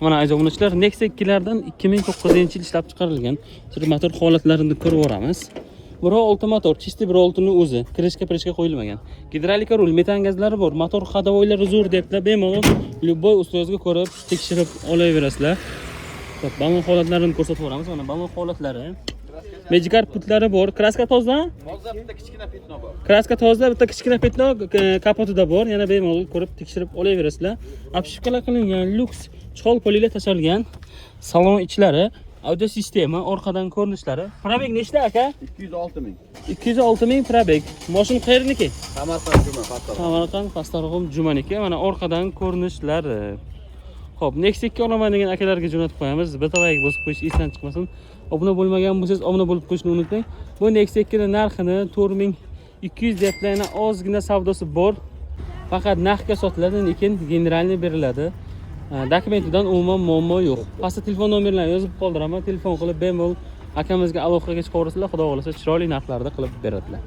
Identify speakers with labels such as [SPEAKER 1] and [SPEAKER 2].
[SPEAKER 1] Mana aziz obunachilar, Nexia 2lardan 2009-yil ishlab chiqarilgan. Shu motor holatlarini ko'rib o'ramiz. 1.6 motor, chisti 1.6 ni o'zi, kirishga qo'yilmagan. Gidrolika rul, metan gazlari bor, motor ходовойлari zo'r deblar, bemalol любой ustozga ko'rib tekshirib olaverasizlar. Xo'p, balon holatlarini ko'rsatib o'ramiz. Mana balon holatlari. Magicar putlari bor. Kraska toza?
[SPEAKER 2] Toza, bitta kichkina petno bor.
[SPEAKER 1] Kraska toza, bitta kichkina petno kapotida bor. Yana bemalol ko'rib tekshirib olaverasizlar. Obshivkalar qilingan, lyuks chol polilar tashalgan. Salon ichlari, audio sistema, orqadan ko'rinishlari. Probeg nechta aka?
[SPEAKER 2] 206 ming.
[SPEAKER 1] 206 ming probeg. Mashina qayerniki?
[SPEAKER 2] Samarqand Juma, Pastarg'om.
[SPEAKER 1] Samarqand Pastarg'om Jumaniki. Mana orqadan ko'rinishlari. Xo'p, Nexia 2 olaman degan akalarga jo'natib qo'yamiz. Bitta like bosib qo'yish esdan chiqmasin. Obuna bo'lmagan bo'lsangiz, obuna bo'lib qo'yishni unutmang. Bu Nexia 2 ning narxini 4200 deblarni ozgina savdosi bor. Faqat narxga sotiladi, lekin generalni beriladi. Dokumentidan umuman muammo yo'q. Pastda telefon nomerlarini yozib qoldiraman. Telefon qilib bemalol akamizga aloqaga chiqaverasizlar. Xudo xolasa chiroyli narxlarda qilib beradilar.